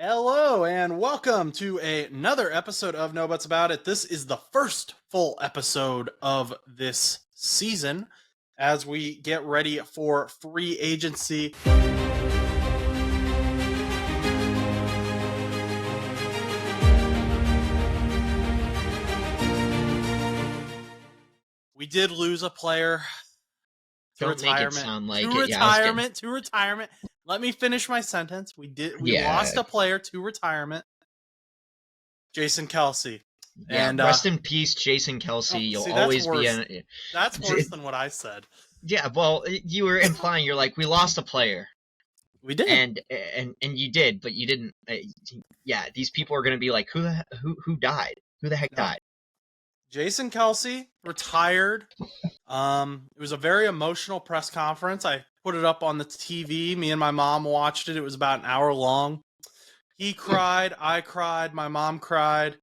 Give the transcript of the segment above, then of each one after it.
Hello and welcome to another episode of No Buts About It. This is the first full episode of this season as we get ready for free agency. We did lose a player to Don't make it retirement. sound like to it. Yeah, retirement. Let me finish my sentence. We Yeah. lost a player to retirement. Jason Kelce. Yeah, And rest in peace, Jason Kelce. You'll see, always be worse. in. That's worse than what I said. Yeah, well, you were implying you're like, we lost a player, We did. and you did, but you didn't. Yeah, these people are gonna be like, who died? Who the heck died? Jason Kelce retired. It was a very emotional press conference. I put it up on the TV. Me and my mom watched it. It was about an hour long. He cried. I cried. My mom cried.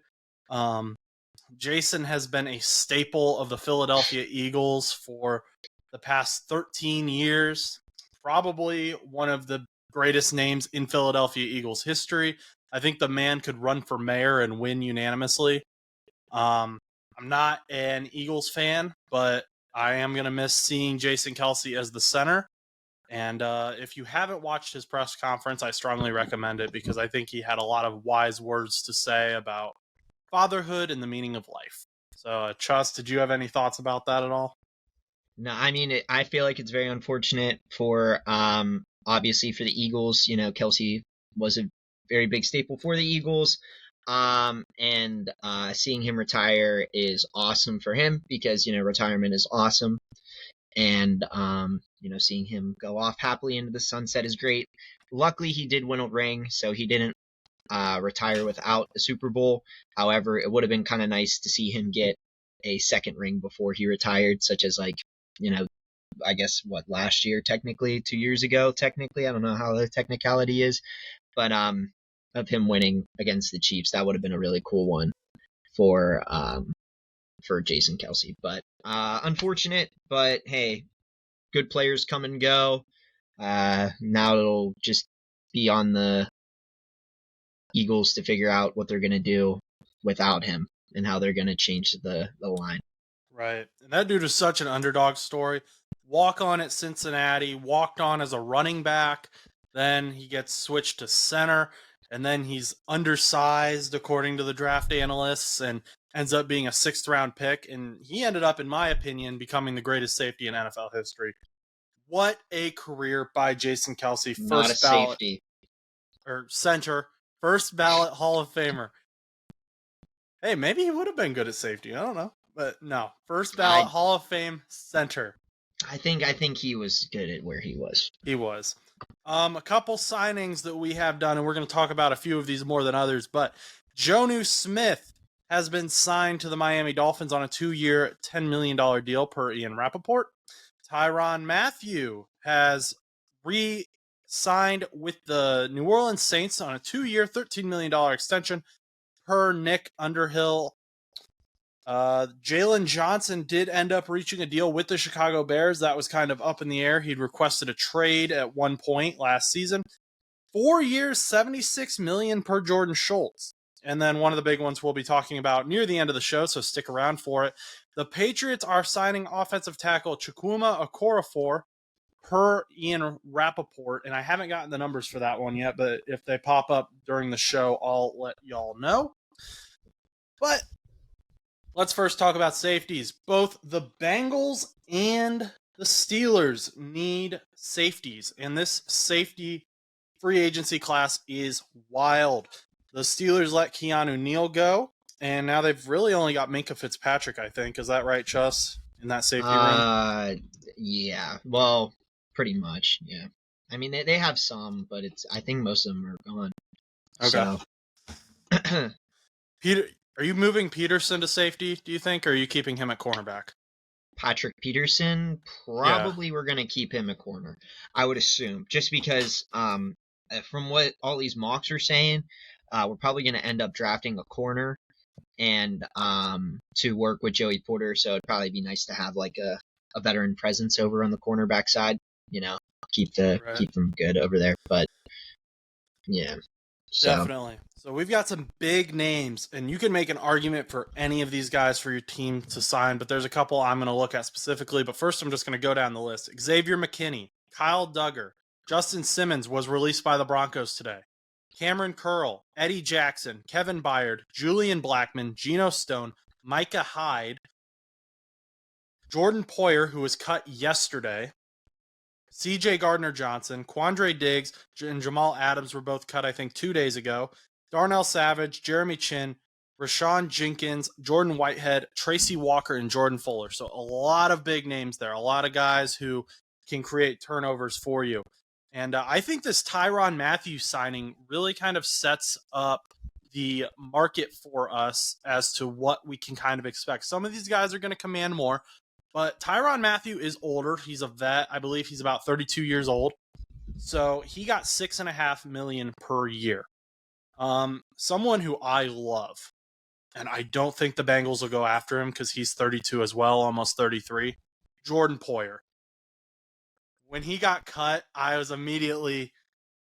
Jason has been a staple of the Philadelphia Eagles for the past 13 years. Probably one of the greatest names in Philadelphia Eagles history. I think the man could run for mayor and win unanimously. I'm not an Eagles fan, but I am going to miss seeing Jason Kelce as the center. And if you haven't watched his press conference, I strongly recommend it because I think he had a lot of wise words to say about fatherhood and the meaning of life. So, Chus, did you have any thoughts about that at all? No, I mean, I feel like it's very unfortunate for, obviously for the Eagles. You know, Kelce was a very big staple for the Eagles. And seeing him retire is awesome for him because, you know, retirement is awesome. And, you know, seeing him go off happily into the sunset is great. Luckily, he did win a ring, so he didn't retire without a Super Bowl. However, it would have been kind of nice to see him get a second ring before he retired, such as, like, you know, I guess, last year, technically, 2 years ago, technically. I don't know how the technicality is, but of him winning against the Chiefs, that would have been a really cool one for Jason Kelce. But unfortunate, but hey, good players come and go. Now it'll just be on the Eagles to figure out what they're going to do without him and how they're going to change the line. Right. And that dude is such an underdog story. Walk on at Cincinnati, walked on as a running back. Then he gets switched to center. And then he's undersized, according to the draft analysts, and ends up being a 6th round pick. And he ended up, in my opinion, becoming the greatest safety in NFL history. What a career by Jason Kelce. Not a safety. Or center. First ballot Hall of Famer. Hey, maybe he would have been good at safety. I don't know. But no. First ballot Hall of Fame center. I think he was good at where he was. He was. A couple signings that we have done, and we're going to talk about a few of these more than others, but Jonnu Smith has been signed to the Miami Dolphins on a 2-year, $10 million deal per Ian Rappaport. Tyrann Mathieu has re-signed with the New Orleans Saints on a 2-year, $13 million extension per Nick Underhill. Jalen Johnson did end up reaching a deal with the Chicago Bears. That was kind of up in the air. He'd requested a trade at one point last season. 4 years, $76 million per Jordan Schultz. And then one of the big ones we'll be talking about near the end of the show, so stick around for it. The Patriots are signing offensive tackle Chukwuma Okorafor per Ian Rappaport, and I haven't gotten the numbers for that one yet, but if they pop up during the show, I'll let y'all know. But let's first talk about safeties. Both the Bengals and the Steelers need safeties, and this safety free agency class is wild. The Steelers let Keanu Neal go, and now they've really only got Minkah Fitzpatrick, I think. Is that right, Chus, in that safety room? Yeah. Well, pretty much, yeah. I mean, they have some, but I think most of them are gone. Okay. So. Peter, are you moving Peterson to safety, do you think, or are you keeping him at cornerback? Patrick Peterson, probably we're going to keep him at corner, I would assume, just because from what all these mocks are saying, we're probably going to end up drafting a corner and to work with Joey Porter, so it'd probably be nice to have like a veteran presence over on the cornerback side, you know, keep them good over there. But yeah, So Definitely. So we've got some big names, and you can make an argument for any of these guys for your team to sign, but there's a couple I'm going to look at specifically. But first, I'm just going to go down the list. Xavier McKinney, Kyle Duggar, Justin Simmons was released by the Broncos today. Cameron Curl, Eddie Jackson, Kevin Byard, Julian Blackman, Geno Stone, Micah Hyde, Jordan Poyer, who was cut yesterday, CJ Gardner Johnson, Quandre Diggs, and Jamal Adams were both cut, I think, 2 days ago. Darnell Savage, Jeremy Chin, Rashawn Jenkins, Jordan Whitehead, Tracy Walker, and Jordan Fuller. So a lot of big names there, a lot of guys who can create turnovers for you. And I think this Tyrann Mathieu signing really kind of sets up the market for us as to what we can kind of expect. Some of these guys are going to command more, but Tyrann Mathieu is older. He's a vet. I believe he's about 32 years old. So he got $6.5 million per year. Someone who I love, and I don't think the Bengals will go after him because he's 32 as well, almost 33. Jordan Poyer. When he got cut, I was immediately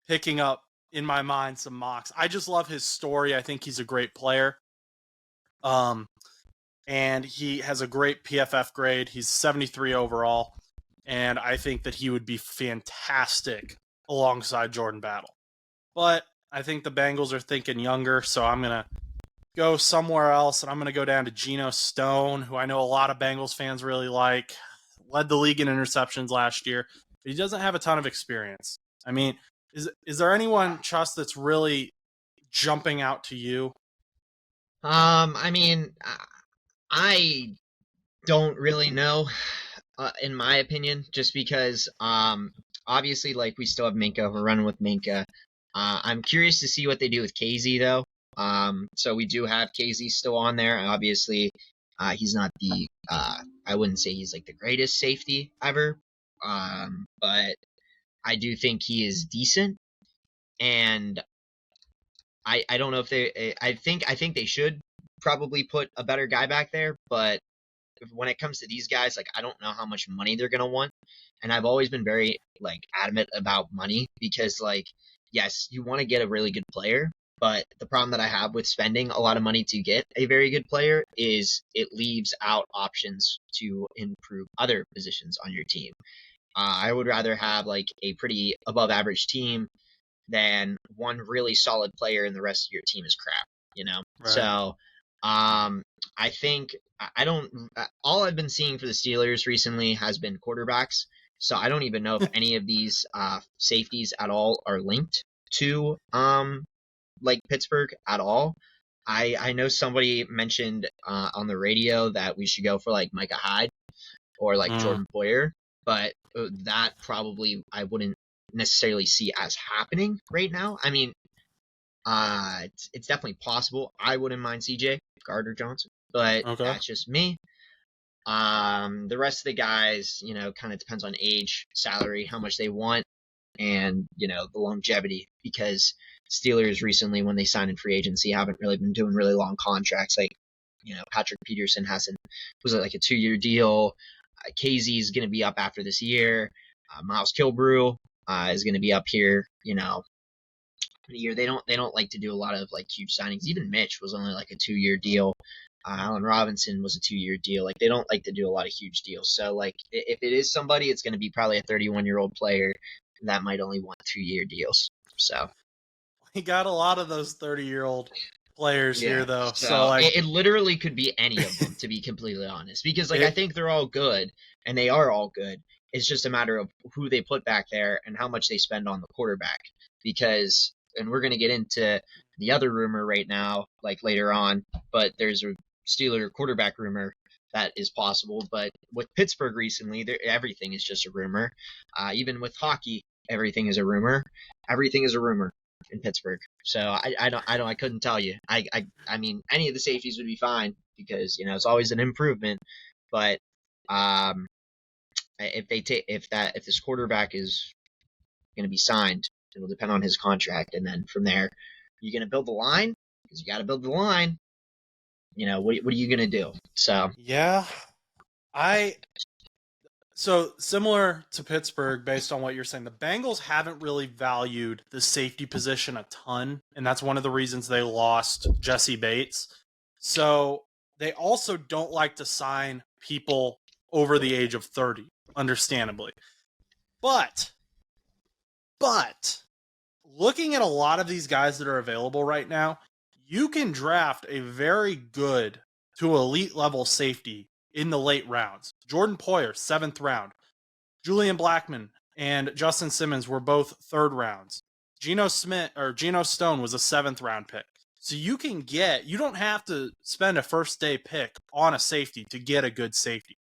picking up in my mind some mocks. I just love his story. I think he's a great player. And he has a great PFF grade. He's 73 overall, and I think that he would be fantastic alongside Jordan Battle. But I think the Bengals are thinking younger, so I'm going to go somewhere else, and I'm going to go down to Geno Stone, who I know a lot of Bengals fans really like. Led the league in interceptions last year, but he doesn't have a ton of experience. I mean, is there anyone, Chus, that's really jumping out to you? I mean, I don't really know, in my opinion, just because obviously, like, we still have Minka. We're running with Minka. I'm curious to see what they do with KZ though. So we do have KZ still on there. Obviously, he's not the I wouldn't say he's like the greatest safety ever, but I do think he is decent, and I don't know if I think they should probably put a better guy back there, but when it comes to these guys, like, I don't know how much money they're gonna want, and I've always been very like adamant about money because, like, yes, you want to get a really good player, but the problem that I have with spending a lot of money to get a very good player is it leaves out options to improve other positions on your team. I would rather have like a pretty above average team than one really solid player and the rest of your team is crap, you know? Right. So, I think I don't. All I've been seeing for the Steelers recently has been quarterbacks. So I don't even know if any of these safeties at all are linked to like Pittsburgh at all. I know somebody mentioned on the radio that we should go for like Micah Hyde or like Jordan Poyer, but that probably I wouldn't necessarily see as happening right now. I mean, it's definitely possible. I wouldn't mind CJ Gardner Johnson, but Okay. that's just me. The rest of the guys, you know, kind of depends on age, salary, how much they want, and, you know, the longevity, because Steelers recently, when they signed in free agency, haven't really been doing really long contracts. Like, you know, Patrick Peterson was it like a 2-year deal? KZ is going to be up after this year. Miles Kilbrew is going to be up here, you know, in a year. They don't like to do a lot of like huge signings. Even Mitch was only like a 2-year deal. Allen Robinson was a 2-year deal. Like, they don't like to do a lot of huge deals. So, like, if it is somebody, it's going to be probably a 31-year-old player that might only want 2-year deals. So he got a lot of those 30-year-old players here, though. So like, it literally could be any of them, to be completely honest, because like I think they're all good, and they are all good. It's just a matter of who they put back there and how much they spend on the quarterback. Because, and we're going to get into the other rumor right now, like later on, but there's a Steeler quarterback rumor that is possible. But with Pittsburgh recently, everything is just a rumor. Even with hockey, everything is a rumor. Everything is a rumor in Pittsburgh. So I couldn't tell you. I mean, any of the safeties would be fine because, you know, it's always an improvement. But if this quarterback is going to be signed, it'll depend on his contract, and then from there, you're going to build the line because you got to build the line. You know, what are you going to do? So yeah, So similar to Pittsburgh, based on what you're saying, the Bengals haven't really valued the safety position a ton, and that's one of the reasons they lost Jesse Bates. So they also don't like to sign people over the age of 30, understandably. But looking at a lot of these guys that are available right now, you can draft a very good to elite level safety in the late rounds. Jordan Poyer, 7th round. Julian Blackmon and Justin Simmons were both 3rd rounds. Geno Stone was a 7th round pick. So you don't have to spend a first day pick on a safety to get a good safety.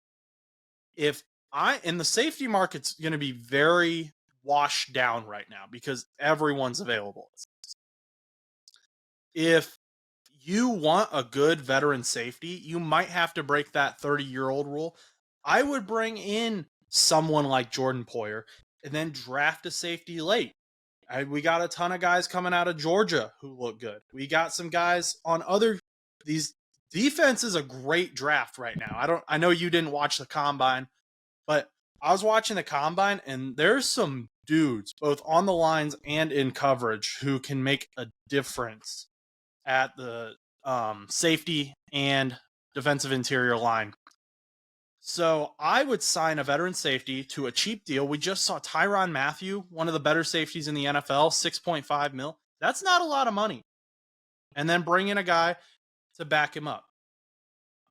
And the safety market's going to be very washed down right now because everyone's available. If you want a good veteran safety, you might have to break that 30-year-old rule. I would bring in someone like Jordan Poyer and then draft a safety late. We got a ton of guys coming out of Georgia who look good. We got some guys on these defense is a great draft right now. I know you didn't watch the combine, but I was watching the combine and there's some dudes both on the lines and in coverage who can make a difference at the safety and defensive interior line. So I would sign a veteran safety to a cheap deal. We just saw Tyrann Mathieu, one of the better safeties in the NFL, $6.5 million. That's not a lot of money. And then bring in a guy to back him up.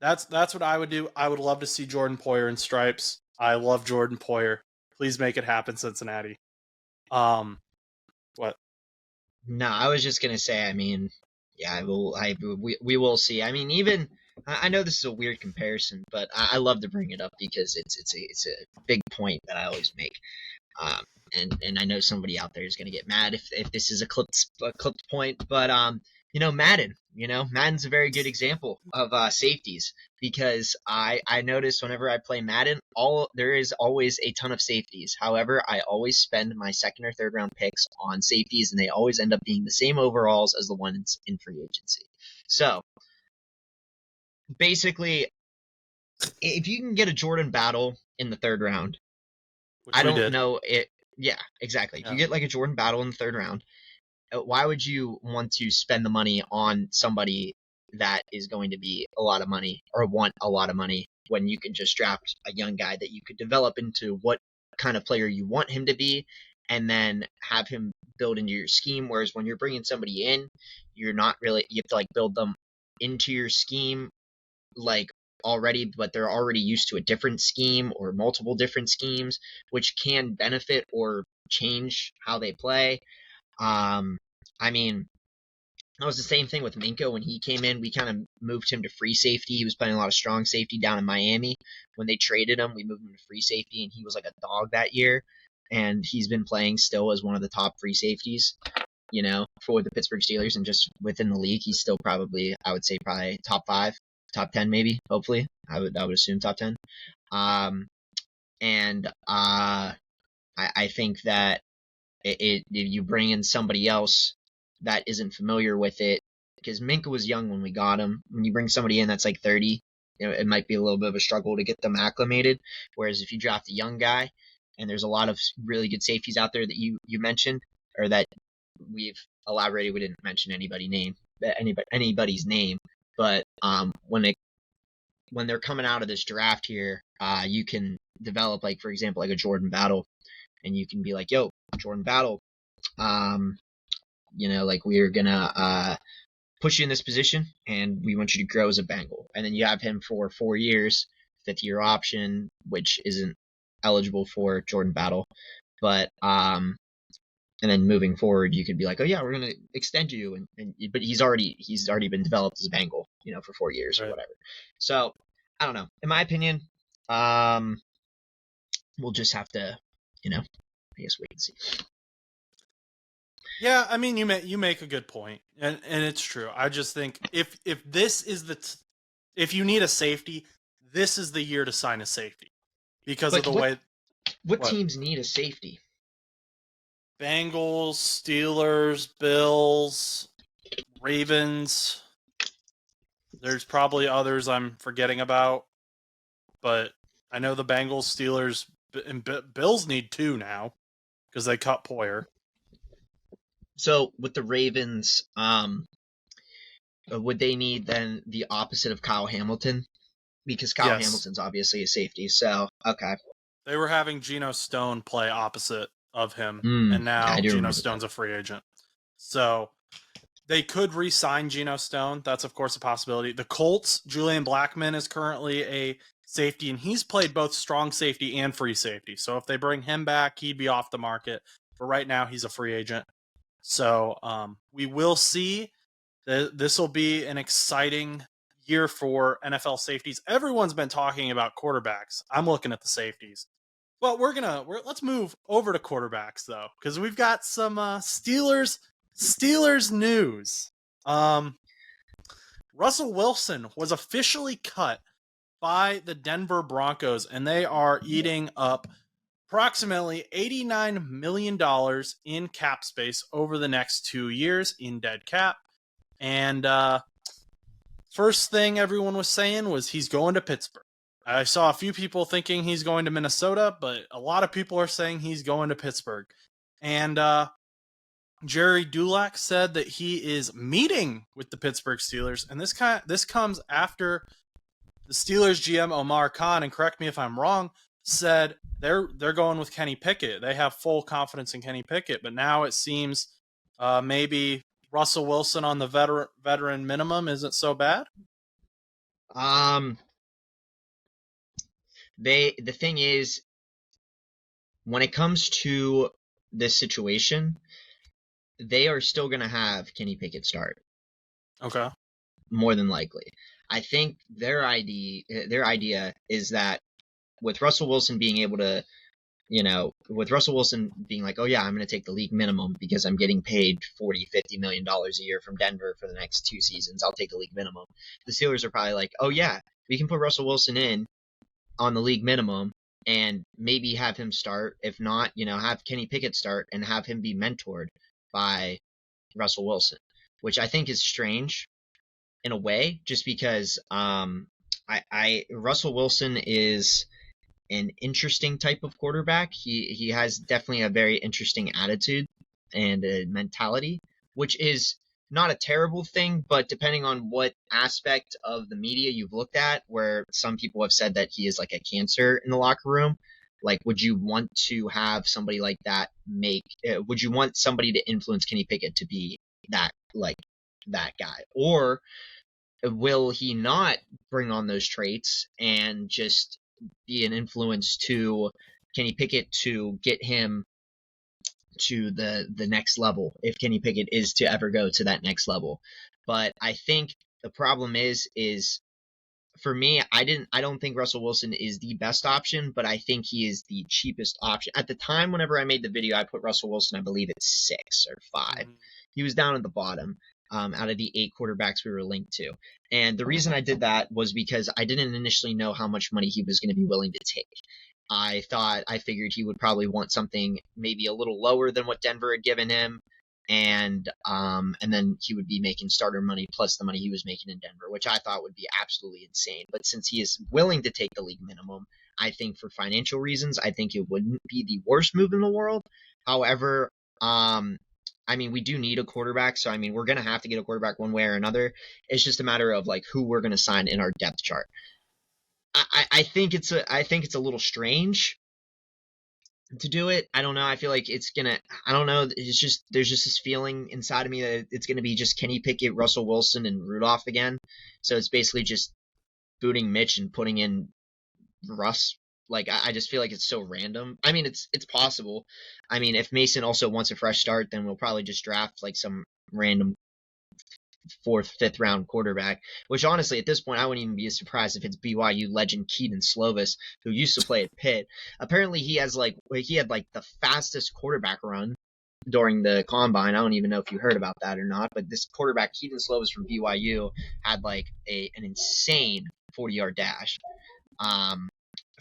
That's what I would do. I would love to see Jordan Poyer in stripes. I love Jordan Poyer. Please make it happen, Cincinnati. What? No, I was just gonna say. I mean, yeah, we will see. I mean, even I know this is a weird comparison, but I love to bring it up because it's a big point that I always make. And I know somebody out there is gonna get mad if this is a clipped point, but Madden's a very good example of safeties because I notice whenever I play Madden, there is always a ton of safeties. However, I always spend my 2nd or 3rd round picks on safeties, and they always end up being the same overalls as the ones in free agency. So basically, if you can get a Jordan Battle in the 3rd round, Which I we don't did. know it. Yeah, exactly. If you get like a Jordan Battle in the 3rd round, why would you want to spend the money on somebody that is going to be a lot of money or want a lot of money when you can just draft a young guy that you could develop into what kind of player you want him to be and then have him build into your scheme? Whereas when you're bringing somebody in, you have to like build them into your scheme like already, but they're already used to a different scheme or multiple different schemes, which can benefit or change how they play. I mean, that was the same thing with Minka when he came in. We kind of moved him to free safety. He was playing a lot of strong safety down in Miami. When they traded him, we moved him to free safety, and he was like a dog that year. And he's been playing still as one of the top free safeties, for the Pittsburgh Steelers. And just within the league, he's still probably, I would say, probably top 5, top 10 maybe, hopefully. I would assume top 10. And I think that if you bring in somebody else that isn't familiar with it, because Minka was young when we got him. When you bring somebody in that's like 30, it might be a little bit of a struggle to get them acclimated. Whereas if you draft a young guy, and there's a lot of really good safeties out there that you mentioned, or that we've elaborated, we didn't mention anybody's name, but when they're coming out of this draft here, you can develop, like, for example, like a Jordan Battle, and you can be like, yo, Jordan Battle, like, we're gonna push you in this position and we want you to grow as a Bengal. And then you have him for 4 years, 5th-year option, which isn't eligible for Jordan Battle. But and then moving forward, you could be like, oh yeah, we're gonna extend you, but he's already been developed as a Bengal, for 4 years or whatever. So I don't know. In my opinion, we'll just have to, I guess wait and see. Yeah, I mean, you make a good point, and it's true. I just think if this is if you need a safety, this is the year to sign a safety because of the way. What teams need a safety? Bengals, Steelers, Bills, Ravens. There's probably others I'm forgetting about, but I know the Bengals, Steelers, and Bills need 2 now because they cut Poyer. So with the Ravens, would they need then the opposite of Kyle Hamilton? Because Kyle Hamilton's obviously a safety. So okay. They were having Geno Stone play opposite of him, and Yeah, now I do Geno remember Stone's that. a free agent. So they could re-sign Geno Stone. That's, of course, a possibility. The Colts, Julian Blackmon is currently a safety, and he's played both strong safety and free safety. So if they bring him back, he'd be off the market. For right now, he's a free agent. So we will see. This will be an exciting year for NFL safeties. Everyone's been talking about quarterbacks. I'm looking at the safeties. Well, let's move over to quarterbacks though, because we've got some Steelers news. Russell Wilson was officially cut by the Denver Broncos, and they are eating up approximately $89 million in cap space over the next 2 years in dead cap. And first thing everyone was saying was he's going to Pittsburgh. I saw a few people thinking he's going to Minnesota, but a lot of people are saying he's going to Pittsburgh. And Jerry Dulac said that he is meeting with the Pittsburgh Steelers, and this comes after the Steelers GM Omar Khan, and correct me if I'm wrong, said they're going with Kenny Pickett. They have full confidence in Kenny Pickett, but now it seems maybe Russell Wilson on the veteran minimum isn't so bad. The thing is, when it comes to this situation, they are still going to have Kenny Pickett start. Okay. More than likely. I think their idea is that with Russell Wilson being able to, with Russell Wilson being like, oh yeah, I'm going to take the league minimum because I'm getting paid $40-50 million a year from Denver for the next 2 seasons. I'll take the league minimum. The Steelers are probably like, oh yeah, we can put Russell Wilson in on the league minimum and maybe have him start. If not, have Kenny Pickett start and have him be mentored by Russell Wilson, which I think is strange in a way, just because Russell Wilson is an interesting type of quarterback. He has definitely a very interesting attitude and a mentality, which is not a terrible thing, but depending on what aspect of the media you've looked at, where some people have said that he is like a cancer in the locker room, like, would you want to have somebody like that would you want somebody to influence Kenny Pickett to be that guy? Or will he not bring on those traits and just be an influence to Kenny Pickett to get him to the next level, if Kenny Pickett is to ever go to that next level? But I think the problem is for me, I don't think Russell Wilson is the best option, but I think he is the cheapest option. At the time, whenever I made the video, I put Russell Wilson, I believe it's 6 or 5. Mm-hmm. He was down at the bottom. Out of the 8 quarterbacks we were linked to. And the reason I did that was because I didn't initially know how much money he was going to be willing to take. I figured he would probably want something maybe a little lower than what Denver had given him. And then he would be making starter money plus the money he was making in Denver, which I thought would be absolutely insane. But since he is willing to take the league minimum, I think for financial reasons, I think it wouldn't be the worst move in the world. However, we do need a quarterback, so we're gonna have to get a quarterback one way or another. It's just a matter of like who we're gonna sign in our depth chart. I think it's a little strange to do it. I don't know. I feel like it's gonna. I don't know. It's just there's just this feeling inside of me that it's gonna be just Kenny Pickett, Russell Wilson, and Rudolph again. So it's basically just booting Mitch and putting in Russ. Like, I just feel like it's so random. It's possible. If Mason also wants a fresh start, then we'll probably just draft like some random 4th, 5th round quarterback, which honestly at this point I wouldn't even be surprised if it's BYU legend Keaton Slovis, who used to play at Pitt. Apparently he had the fastest quarterback run during the combine. I don't even know if you heard about that or not, but this quarterback Keaton Slovis from BYU had like an insane 40-yard dash.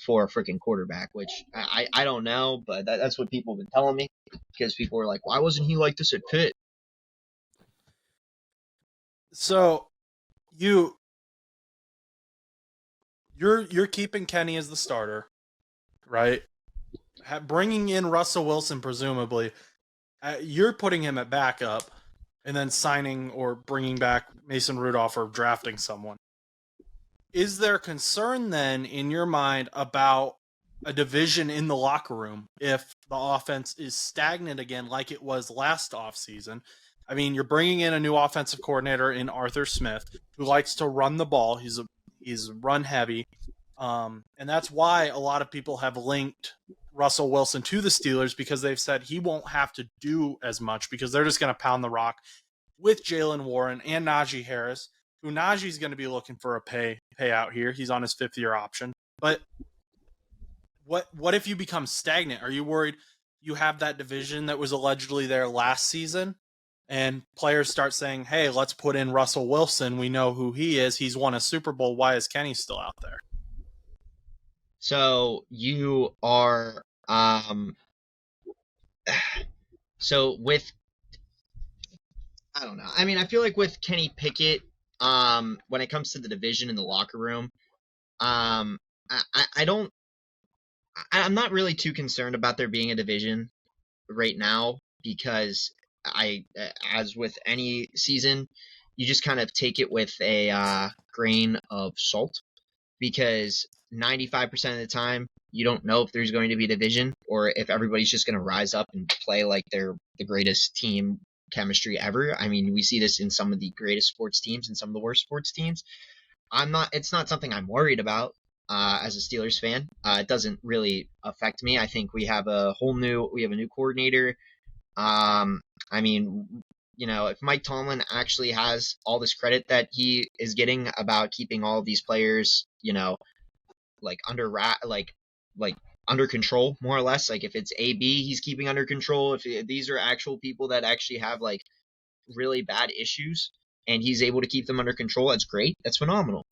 For a freaking quarterback, which I don't know, but that's what people have been telling me, because people were like, why wasn't he like this at Pitt? So you're keeping Kenny as the starter, right? bringing in Russell Wilson, presumably, you're putting him at backup and then signing or bringing back Mason Rudolph or drafting someone. Is there concern then in your mind about a division in the locker room if the offense is stagnant again like it was last offseason? I mean, you're bringing in a new offensive coordinator in Arthur Smith who likes to run the ball. He's run heavy. And that's why a lot of people have linked Russell Wilson to the Steelers, because they've said he won't have to do as much because they're just going to pound the rock with Jalen Warren and Najee Harris, who Najee's going to be looking for a payout here. He's on his 5th-year option. But what if you become stagnant? Are you worried you have that division that was allegedly there last season and players start saying, hey, let's put in Russell Wilson. We know who he is. He's won a Super Bowl. Why is Kenny still out there? So you are so with I don't know. I mean, I feel like with Kenny Pickett, when it comes to the division in the locker room, I don't I'm not really too concerned about there being a division right now because as with any season, you just kind of take it with a grain of salt because 95% of the time you don't know if there's going to be a division or if everybody's just going to rise up and play like they're the greatest team chemistry ever. I mean, we see this in some of the greatest sports teams and some of the worst sports teams. It's not something I'm worried about as a Steelers fan. It doesn't really affect me. I think we have a new coordinator. I mean, if Mike Tomlin actually has all this credit that he is getting about keeping all of these players, like under control, more or less. Like if it's AB, he's keeping under control. If these are actual people that actually have like really bad issues and he's able to keep them under control, that's great. That's phenomenal.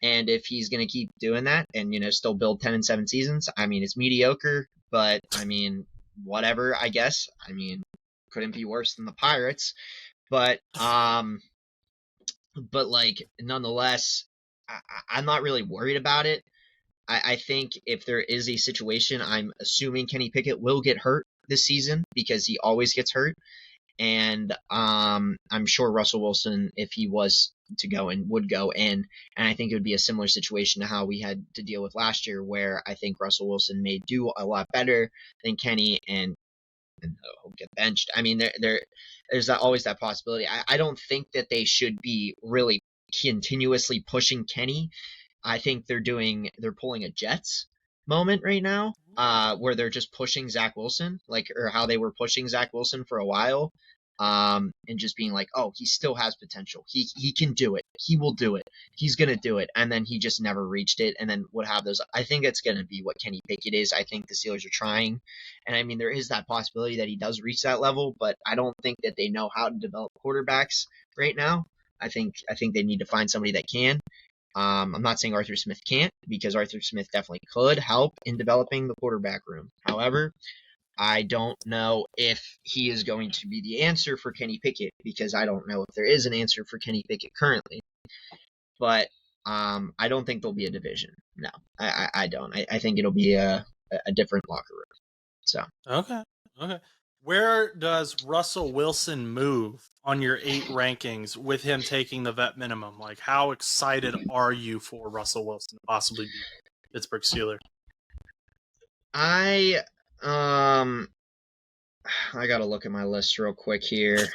And if he's going to keep doing that and, still build 10-7 seasons, I mean, it's mediocre, but I mean, whatever, I guess. I mean, couldn't be worse than the Pirates. But like, nonetheless, I'm not really worried about it. I think if there is a situation, I'm assuming Kenny Pickett will get hurt this season because he always gets hurt. And I'm sure Russell Wilson, if he was to go in, would go in. And I think it would be a similar situation to how we had to deal with last year, where I think Russell Wilson may do a lot better than Kenny and he'll get benched. I mean, there's always that possibility. I don't think that they should be really continuously pushing Kenny. I think they're pulling a Jets moment right now, where they're just pushing Zach Wilson, or how they were pushing Zach Wilson for a while, and just being like, oh, he still has potential. He can do it. He will do it. He's gonna do it. And then he just never reached it, and then would have those. I think it's gonna be what Kenny Pickett is. I think the Steelers are trying, and I mean there is that possibility that he does reach that level, but I don't think that they know how to develop quarterbacks right now. I think they need to find somebody that can. I'm not saying Arthur Smith can't, because Arthur Smith definitely could help in developing the quarterback room. However, I don't know if he is going to be the answer for Kenny Pickett, because I don't know if there is an answer for Kenny Pickett currently. But I don't think there'll be a division. No, I don't. I think it'll be a different locker room. So Okay. Where does Russell Wilson move on your 8 rankings with him taking the vet minimum? Like, how excited are you for Russell Wilson to possibly be Pittsburgh Steeler? I gotta look at my list real quick here.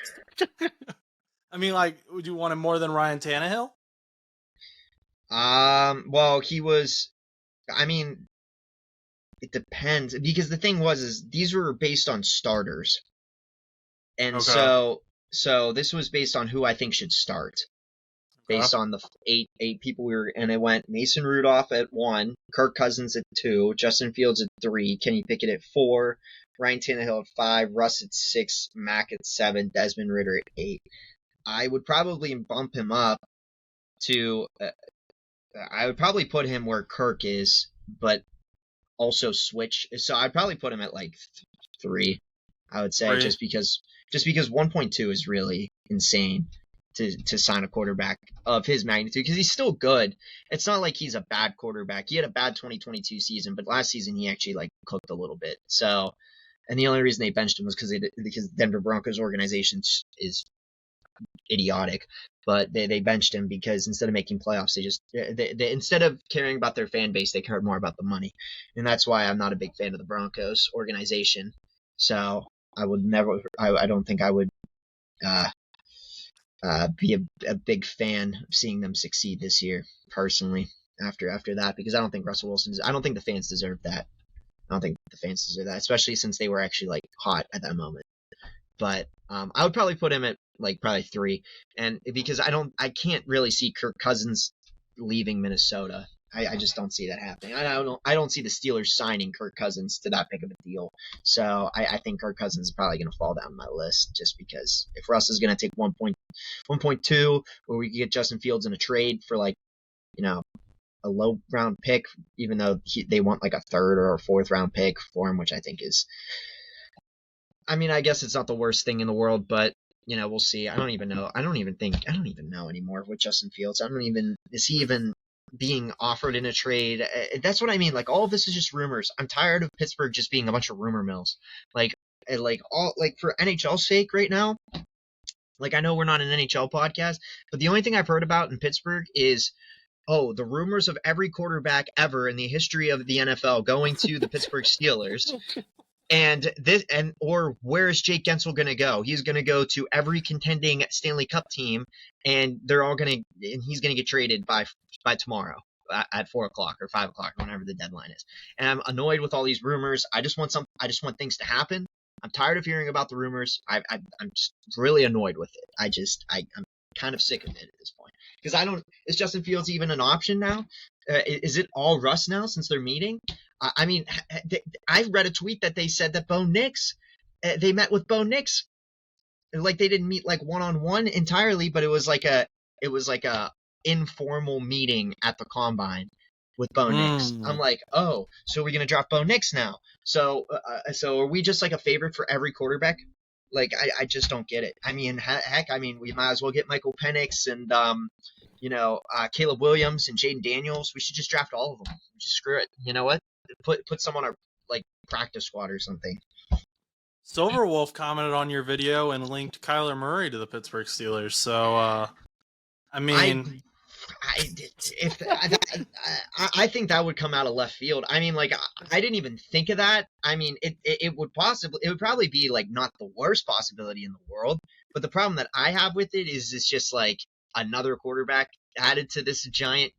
I mean, like, would you want him more than Ryan Tannehill? Well, he was. I mean, it depends, because the thing is these were based on starters, and Okay. so this was based on who I think should start, based on the eight people and it went Mason Rudolph at 1, Kirk Cousins at 2, Justin Fields at 3, Kenny Pickett at 4, Ryan Tannehill at 5, Russ at 6, Mac at 7, Desmond Ridder at 8. I would probably bump him up to. I would probably put him where Kirk is, but also switch. So I'd probably put him at like 3. I would say 3. just because 1.2 is really insane to sign a quarterback of his magnitude because he's still good. It's not like he's a bad quarterback. He had a bad 2022 season, but last season he actually like cooked a little bit. So, and the only reason they benched him was because Denver Broncos organization is idiotic. But they benched him because instead of making playoffs, they instead of caring about their fan base, they cared more about the money, and that's why I'm not a big fan of the Broncos organization. So I would never. I don't think I would. Be a big fan of seeing them succeed this year, personally, after that, because I don't think I don't think the fans deserve that. I don't think the fans deserve that, especially since they were actually like hot at that moment. But I would probably put him at like probably 3, and because I can't really see Kirk Cousins leaving Minnesota. I just don't see that happening. I don't see the Steelers signing Kirk Cousins to that big of a deal. So I think Kirk Cousins is probably going to fall down my list just because if Russ is going to take 1.2, or we could get Justin Fields in a trade for like, a low round pick, even though they want like a 3rd or a 4th round pick for him, which I think is, I mean, I guess it's not the worst thing in the world, but we'll see. I don't even know. I don't even know anymore with Justin Fields. Is he even being offered in a trade? That's what I mean. Like all of this is just rumors. I'm tired of Pittsburgh just being a bunch of rumor mills. Like for NHL's sake right now. Like I know we're not an NHL podcast, but the only thing I've heard about in Pittsburgh is the rumors of every quarterback ever in the history of the NFL going to the Pittsburgh Steelers. Or where is Jake Gensel going to go? He's going to go to every contending Stanley Cup team, and he's going to get traded by tomorrow at 4:00 or 5:00, whenever the deadline is. And I'm annoyed with all these rumors. I just want things to happen. I'm tired of hearing about the rumors. I'm just really annoyed with it. I'm kind of sick of it at this point because is Justin Fields even an option now? Is it all Russ now since they're meeting? I mean, I read a tweet that they said that Bo Nix, they met with Bo Nix, like they didn't meet like one-on-one entirely, but it was like a informal meeting at the combine with Bo Nix. I'm like, so we're gonna draft Bo Nix now. So are we just like a favorite for every quarterback? Like I just don't get it. I mean, heck, we might as well get Michael Penix and Caleb Williams and Jaden Daniels. We should just draft all of them. Just screw it. You know what? Put someone on like practice squad or something. Silverwolf commented on your video and linked Kyler Murray to the Pittsburgh Steelers. So, I think that would come out of left field. I mean, like I didn't even think of that. I mean, it would probably be like not the worst possibility in the world. But the problem that I have with it is it's just like another quarterback added to this giant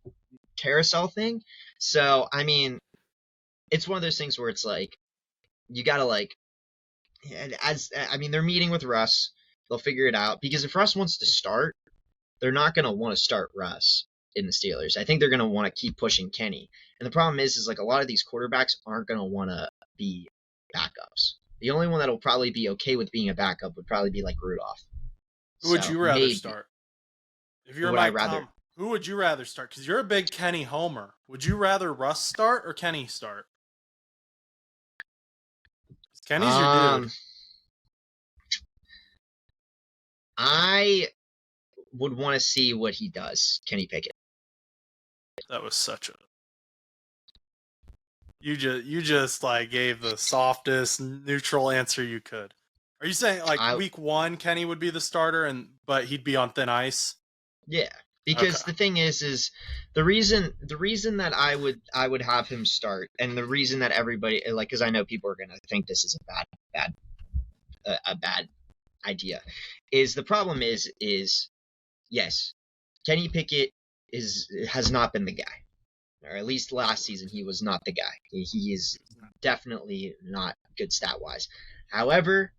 carousel thing. So I mean, it's one of those things where it's like you gotta like, they're meeting with Russ. They'll figure it out because if Russ wants to start, they're not going to want to start Russ in the Steelers. I think they're going to want to keep pushing Kenny. And the problem is like a lot of these quarterbacks aren't going to want to be backups. The only one that'll probably be okay with being a backup would probably be like Rudolph. Who would you rather start? If you're who would you rather start? Because you're a big Kenny homer. Would you rather Russ start or Kenny start? Kenny's your dude. I would want to see what he does, Kenny Pickett. That was such a... You just like gave the softest neutral answer you could. Are you saying like week 1 Kenny would be the starter but he'd be on thin ice? Yeah, because the thing is the reason that I would have him start, and the reason that everybody like, because I know people are gonna think this is a bad idea, is the problem is yes, Kenny Pickett has not been the guy, or at least last season he was not the guy. He is definitely not good stat wise. However,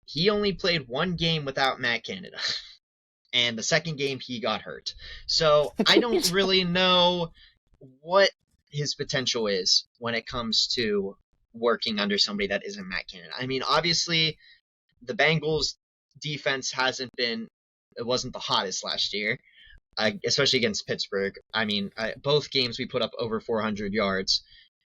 he only played 1 game without Matt Canada. And the second game he got hurt. So I don't really know what his potential is when it comes to working under somebody that isn't Matt Canada. I mean, obviously the Bengals defense wasn't the hottest last year, especially against Pittsburgh. I mean, both games we put up over 400 yards.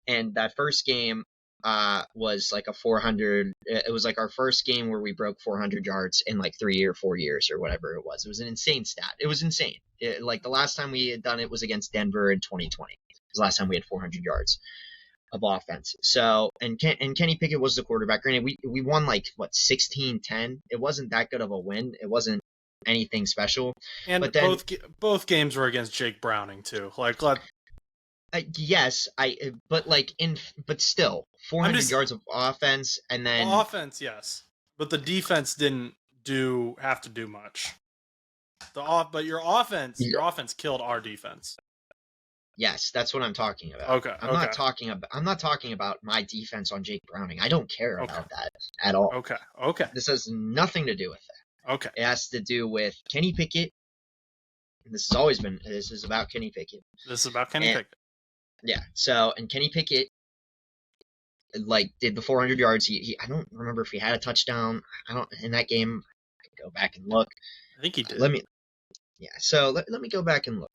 And that first game, was like a 400. It was like our first game where we broke 400 yards in like 3 or 4 years or whatever it was. It was an insane stat. It was insane. Like the last time we had done it was against Denver in 2020. It was the last time we had 400 yards of offense. So, and Kenny Pickett was the quarterback. Granted, we won like what 16-10. It wasn't that good of a win. It wasn't anything special. And but then both games were against Jake Browning too. Like, yes, but still 400 yards of offense, and then offense, yes, but the defense didn't have to do much. But your offense killed our defense. Yes, that's what I'm talking about. Okay. I'm not talking about my defense on Jake Browning. I don't care about that at all. Okay. This has nothing to do with that. Okay. It has to do with Kenny Pickett. This is about Kenny Pickett. This is about Kenny Pickett. Yeah. So, and Kenny Pickett like did the 400 yards. I don't remember if he had a touchdown. In that game. I can go back and look. I think he did. So let me go back and look.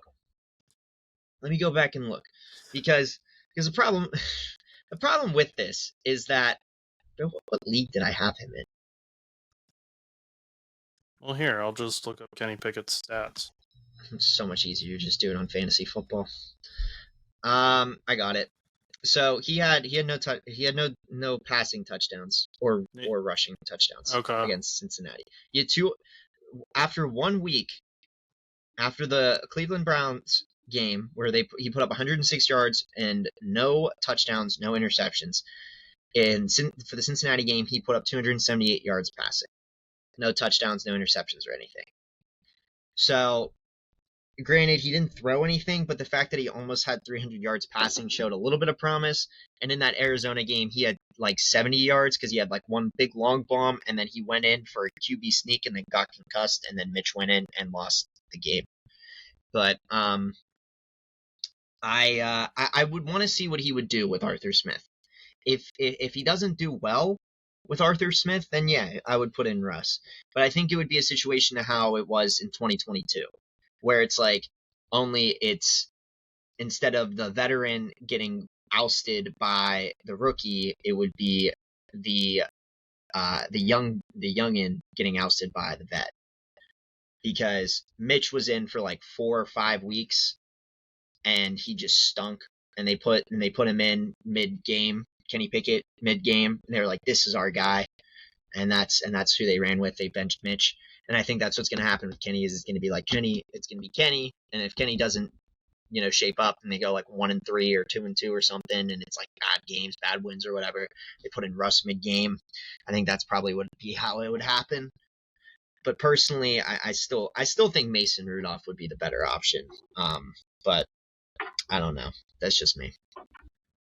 Because the problem with this is that what league did I have him in? Well, here, I'll just look up Kenny Pickett's stats. It's so much easier to just do it on fantasy football. I got it. So he had no passing touchdowns or rushing touchdowns against Cincinnati. He had two after 1 week after the Cleveland Browns game where he put up 106 yards and no touchdowns, no interceptions. For the Cincinnati game, he put up 278 yards passing. No touchdowns, no interceptions or anything. So, granted, he didn't throw anything, but the fact that he almost had 300 yards passing showed a little bit of promise. And in that Arizona game, he had like 70 yards because he had like one big long bomb, and then he went in for a QB sneak and then got concussed, and then Mitch went in and lost the game. But I would want to see what he would do with Arthur Smith. If he doesn't do well with Arthur Smith, then yeah, I would put in Russ. But I think it would be a situation to how it was in 2022, where it's like it's instead of the veteran getting ousted by the rookie, it would be the youngin getting ousted by the vet. Because Mitch was in for like 4 or 5 weeks and he just stunk. And they put him in mid-game, Kenny Pickett mid-game, and they were like, "This is our guy," and that's who they ran with. They benched Mitch, and I think that's what's going to happen with Kenny. It's going to be like Kenny. It's going to be Kenny, and if Kenny doesn't, shape up, and they go like 1-3 or 2-2 or something, and it's like bad games, bad wins or whatever, they put in Russ mid-game. I think that's probably would be how it would happen. But personally, I still think Mason Rudolph would be the better option. But I don't know. That's just me.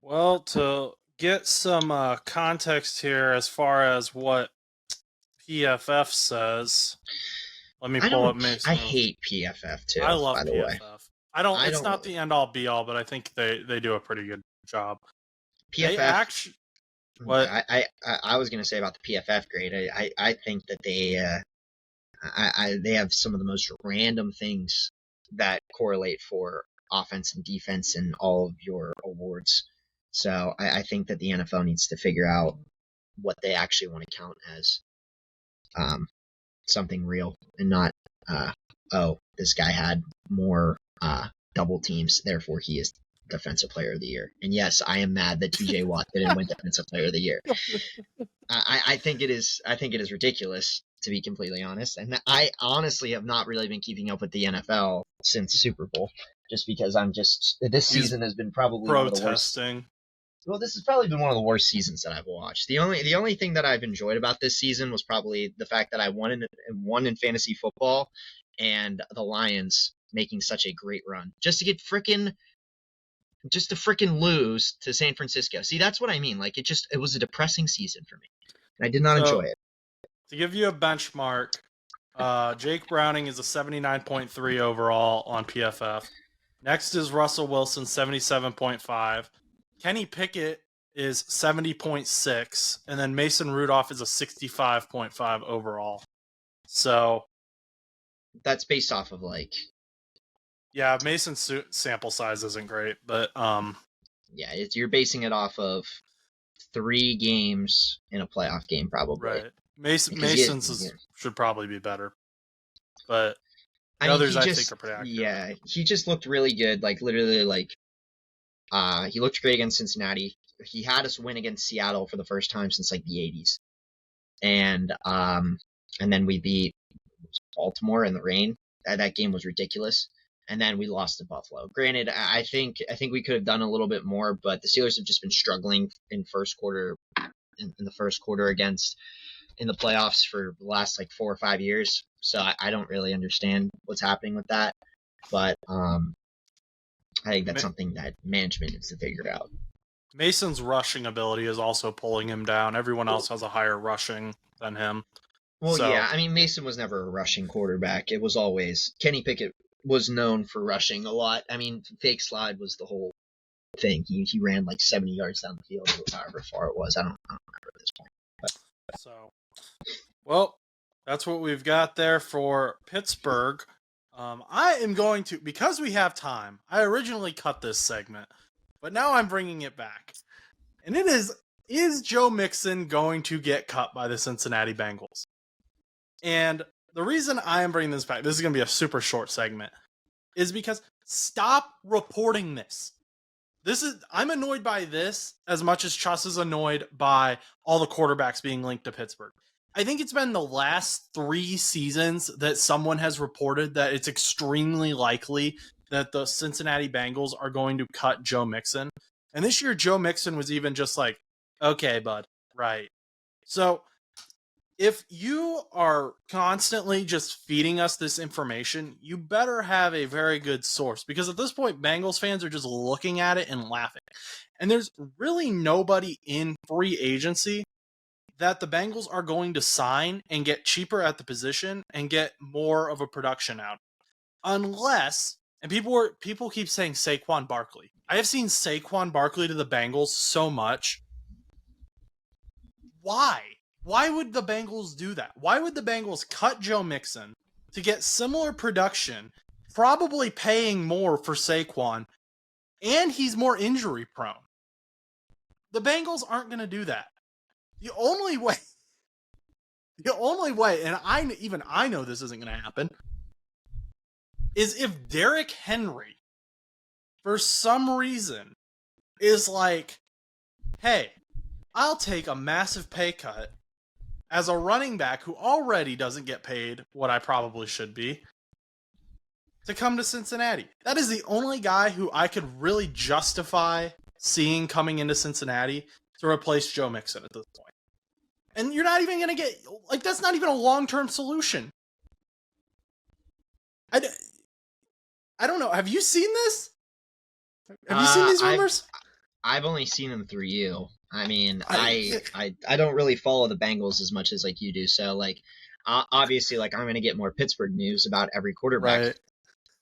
Well, to get some context here as far as what PFF says, let me pull up Mason. I hate PFF too. I love by the PFF. Way. It's not the end all be all, but I think they do a pretty good job. PFF. What I was gonna say about the PFF grade, I think that they have some of the most random things that correlate for offense and defense in all of your awards. So I think that the NFL needs to figure out what they actually want to count as something real and not, this guy had more double teams, therefore he is Defensive Player of the Year. And yes, I am mad that TJ Watt didn't win Defensive Player of the Year. I think it is ridiculous, to be completely honest. And I honestly have not really been keeping up with the NFL since Super Bowl, just because this season has been probably one of the worst. Well, this has probably been one of the worst seasons that I've watched. The only thing that I've enjoyed about this season was probably the fact that I won in fantasy football, and the Lions making such a great run just to frickin' lose to San Francisco. See, that's what I mean. Like it was a depressing season for me, and I did not enjoy it. To give you a benchmark, Jake Browning is a 79.3 overall on PFF. Next is Russell Wilson, 77.5. Kenny Pickett is 70.6, and then Mason Rudolph is a 65.5 overall. So that's based off of yeah, Mason's sample size isn't great, but you're basing it off of 3 games in a playoff game, probably. Right. Mason's should probably be better. But the others I think are pretty accurate. Yeah, he just looked really good. Like, literally, like, he looked great against Cincinnati. He had us win against Seattle for the first time since, like, the 80s. And then we beat Baltimore in the rain. That game was ridiculous. And then we lost to Buffalo. Granted, I think we could have done a little bit more, but the Steelers have just been struggling in the first quarter in the playoffs for the last like 4 or 5 years. So I don't really understand what's happening with that. But I think that's something that management needs to figure out. Mason's rushing ability is also pulling him down. Everyone else has a higher rushing than him. Well, yeah, I mean, Mason was never a rushing quarterback. It was always Kenny Pickett was known for rushing a lot. I mean, fake slide was the whole thing. He ran like 70 yards down the field, or however far it was. I don't remember at this point. But. So, well, that's what we've got there for Pittsburgh. I am going to, because we have time, I originally cut this segment, but now I'm bringing it back. And it is Joe Mixon going to get cut by the Cincinnati Bengals? And the reason I am bringing this back, this is going to be a super short segment, is because stop reporting this. I'm annoyed by this as much as Chus is annoyed by all the quarterbacks being linked to Pittsburgh. I think it's been the last 3 seasons that someone has reported that it's extremely likely that the Cincinnati Bengals are going to cut Joe Mixon. And this year, Joe Mixon was even just like, okay, bud, right. So if you are constantly just feeding us this information, you better have a very good source, because at this point, Bengals fans are just looking at it and laughing. And there's really nobody in free agency that the Bengals are going to sign and get cheaper at the position and get more of a production out. Unless, and people keep saying Saquon Barkley. I have seen Saquon Barkley to the Bengals so much. Why? Why would the Bengals do that? Why would the Bengals cut Joe Mixon to get similar production, probably paying more for Saquon, and he's more injury prone? The Bengals aren't going to do that. The only way, and I know this isn't going to happen, is if Derrick Henry, for some reason, is like, hey, I'll take a massive pay cut as a running back who already doesn't get paid what I probably should be to come to Cincinnati. That is the only guy who I could really justify seeing coming into Cincinnati to replace Joe Mixon at this point. And you're not even going to get, like, that's not even a long-term solution. I don't know. Have you seen this? Have you seen these rumors? I've only seen them through you. I mean, I don't really follow the Bengals as much as like you do. So like, obviously, like I'm going to get more Pittsburgh news about every quarterback, right,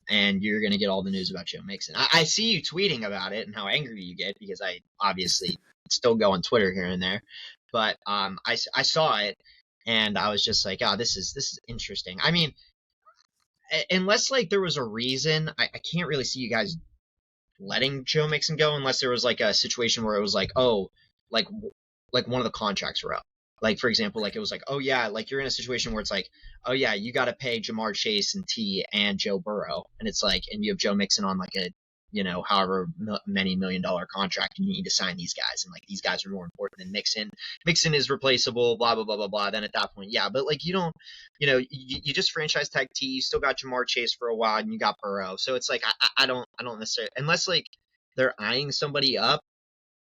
and you're going to get all the news about Joe Mixon. I see you tweeting about it and how angry you get, because I obviously still go on Twitter here and there. But I saw it and I was just like, oh, this is interesting. I mean, unless like there was a reason, I can't really see you guys letting Joe Mixon go unless there was like a situation where it was like, oh, like one of the contracts were up. Like, for example, like it was like, oh yeah, like you're in a situation where it's like, oh yeah, you got to pay Jamar Chase and T and Joe Burrow. And it's like, and you have Joe Mixon on like a, you know, however many $1 million contract, and you need to sign these guys. And like, these guys are more important than Mixon. Mixon is replaceable, blah, blah, blah, blah, blah. Then at that point, yeah. But like, you don't, you know, you just franchise tag T, you still got Jamar Chase for a while and you got Burrow. So it's like, I don't necessarily, unless like they're eyeing somebody up,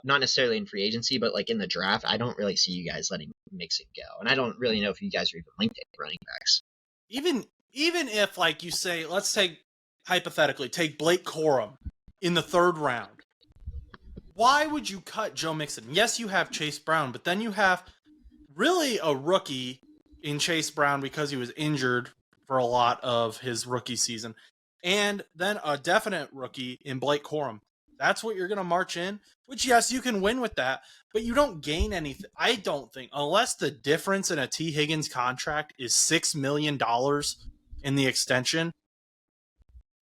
not necessarily in free agency, but like in the draft, I don't really see you guys letting Mixon go. And I don't really know if you guys are even linked to running backs. Even if, like you say, let's take, hypothetically, take Blake Corum in the 3rd round. Why would you cut Joe Mixon? Yes, you have Chase Brown, but then you have really a rookie in Chase Brown because he was injured for a lot of his rookie season. And then a definite rookie in Blake Corum. That's what you're going to march in, which, yes, you can win with that, but you don't gain anything. I don't think, unless the difference in a T. Higgins contract is $6 million in the extension.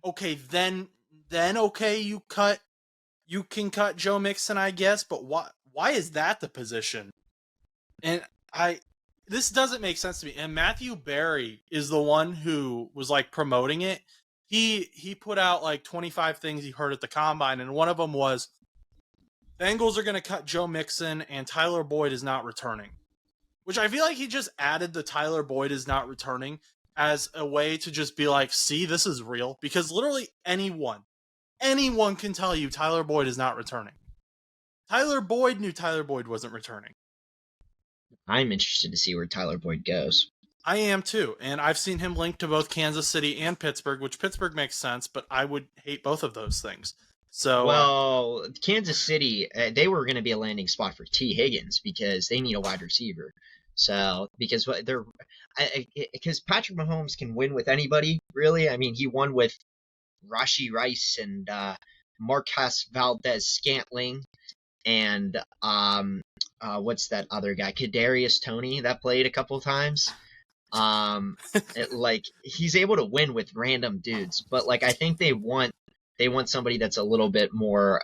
Okay, then okay, you can cut Joe Mixon, I guess, but why is that the position? And this doesn't make sense to me. And Matthew Berry is the one who was like promoting it. He put out like 25 things he heard at the combine, and one of them was Bengals are going to cut Joe Mixon and Tyler Boyd is not returning. Which I feel like he just added the Tyler Boyd is not returning as a way to just be like, see, this is real. Because literally anyone can tell you Tyler Boyd is not returning. Tyler Boyd knew Tyler Boyd wasn't returning. I'm interested to see where Tyler Boyd goes. I am too. And I've seen him linked to both Kansas City and Pittsburgh, which Pittsburgh makes sense, but I would hate both of those things. So, well, Kansas City, they were going to be a landing spot for T. Higgins because they need a wide receiver. So, because Patrick Mahomes can win with anybody, really. I mean, he won with Rashee Rice and Marquez Valdez-Scantling and what's that other guy? Kadarius Toney that played a couple times. He's able to win with random dudes, but like I think they want somebody that's a little bit more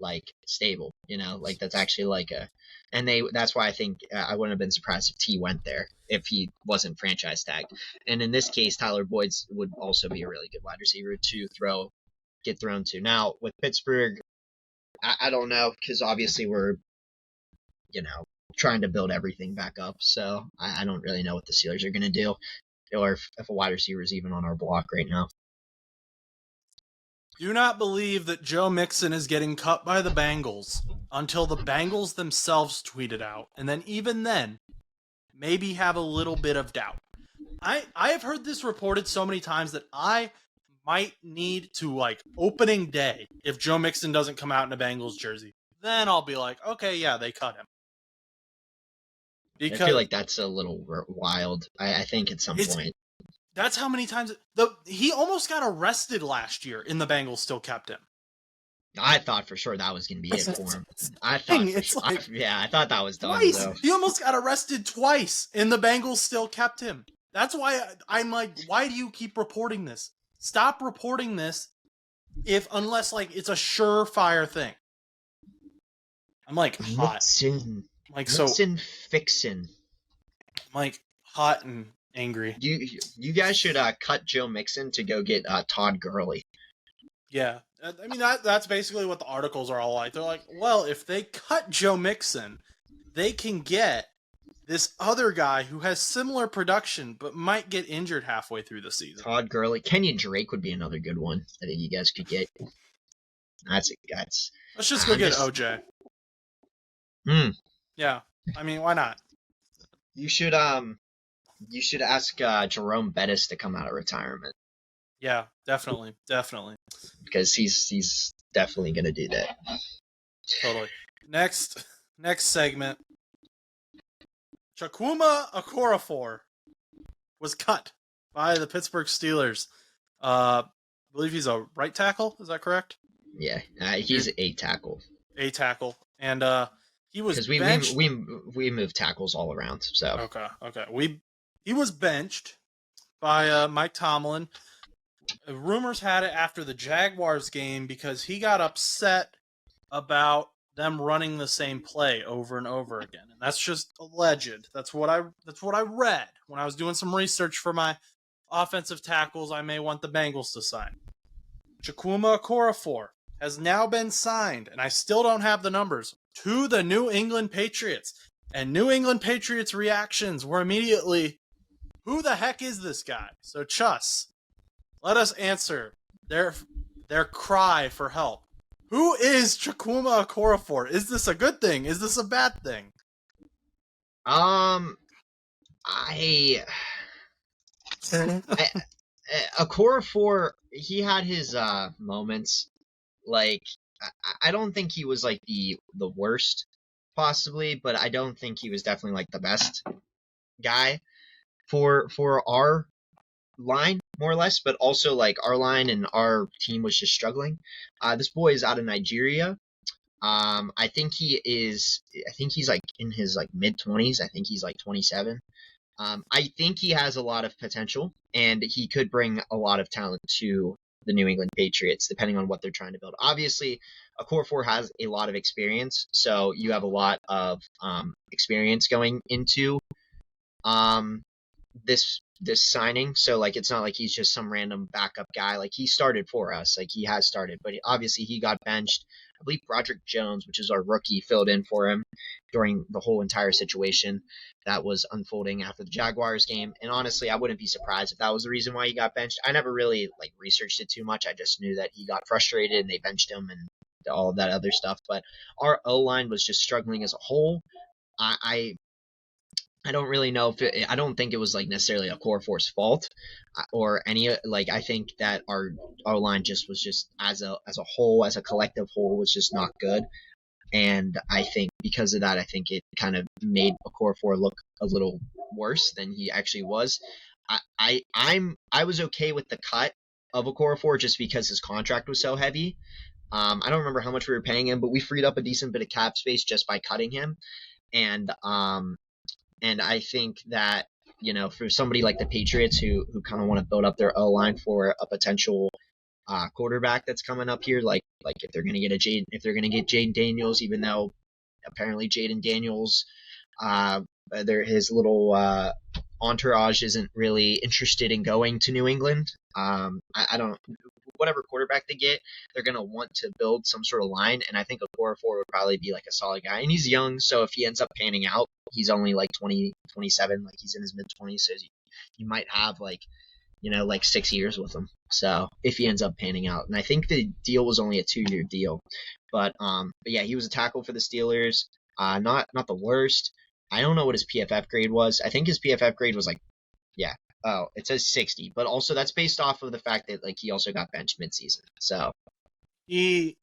like stable, like that's actually like that's why I think I wouldn't have been surprised if T went there if he wasn't franchise tagged. And in this case, Tyler Boyd would also be a really good wide receiver to get thrown to. Now with Pittsburgh, I don't know, because obviously we're trying to build everything back up, so I don't really know what the Steelers are going to do, or if a wide receiver is even on our block right now. Do not believe that Joe Mixon is getting cut by the Bengals until the Bengals themselves tweet it out, and then even then, maybe have a little bit of doubt. I have heard this reported so many times that I might need to, like, opening day, if Joe Mixon doesn't come out in a Bengals jersey, then I'll be like, okay, yeah, they cut him. Because I feel like that's a little wild. I think at some point. That's how many times he almost got arrested last year, and the Bengals still kept him. I thought for sure that was going to be it for him. I thought that was done. Twice. He almost got arrested twice, and the Bengals still kept him. That's why I'm like, why do you keep reporting this? Stop reporting this unless like it's a surefire thing. I'm like hot. Mixon fixin'. I'm like hot and angry. You guys should cut Joe Mixon to go get Todd Gurley. Yeah. I mean, that's basically what the articles are all like. They're like, well, if they cut Joe Mixon, they can get this other guy who has similar production but might get injured halfway through the season. Todd Gurley. Kenyon Drake would be another good one I think you guys could get. Let's just go get OJ. Yeah. I mean, why not? You should ask Jerome Bettis to come out of retirement. Yeah, definitely. Because he's definitely going to do that. Totally. Next segment. Chukwuma Okorafor was cut by the Pittsburgh Steelers. I believe he's a right tackle. Is that correct? Yeah, he's a tackle. A tackle. And he was benched. We move tackles all around. So okay. He was benched by Mike Tomlin. Rumors had it after the Jaguars game because he got upset about them running the same play over and over again, and that's just alleged. That's what I read when I was doing some research for my offensive tackles I may want the Bengals to sign. Chukwuma Okorafor has now been signed, and I still don't have the numbers, to the New England Patriots. And New England Patriots reactions were immediately, who the heck is this guy? So Chus, let us answer their cry for help. Who is Chukwuma Okorafor? Is this a good thing? Is this a bad thing? Okorafor, he had his moments. Like, I don't think he was like the worst, possibly, but I don't think he was definitely like the best guy for our line, more or less. But also, like, our line and our team was just struggling. This boy is out of Nigeria. I think he's like in his like mid-20s. I think he's like 27. I think he has a lot of potential, and he could bring a lot of talent to the New England Patriots, depending on what they're trying to build. Obviously, Okorafor has a lot of experience, so you have a lot of experience going into um, this signing. So like it's not like he's just some random backup guy. Like he started for us. Like he has started, but obviously he got benched. I believe Broderick Jones, which is our rookie, filled in for him during the whole entire situation that was unfolding after the Jaguars game. And honestly, I wouldn't be surprised if that was the reason why he got benched. I never really like researched it too much. I just knew that he got frustrated and they benched him and all of that other stuff. But our O line was just struggling as a whole. I don't really know if I don't think it was like necessarily a Okorafor's fault or any like I think that our line just was just as a whole, as a collective whole, was just not good. And I think because of that, I think it kind of made Okorafor look a little worse than he actually was. I was okay with the cut of Okorafor just because his contract was so heavy. I don't remember how much we were paying him, but we freed up a decent bit of cap space just by cutting him. And I think that, you know, for somebody like the Patriots who kind of want to build up their O line for a potential quarterback that's coming up here, like if they're gonna get Jaden Daniels, even though apparently Jaden Daniels, his little entourage isn't really interested in going to New England. I don't. Whatever quarterback they get, they're going to want to build some sort of line, and I think Okorafor would probably be like a solid guy. And he's young, so if he ends up panning out, he's only like 20, 27, like he's in his mid-20s, so you might have like, you know, like 6 years with him. So if he ends up panning out, and I think the deal was only a 2-year deal, but yeah, he was a tackle for the Steelers. Not the worst. I don't know what his PFF grade was. I think his PFF grade was like, yeah. Oh, it says 60, but also that's based off of the fact that like he also got benched midseason. So He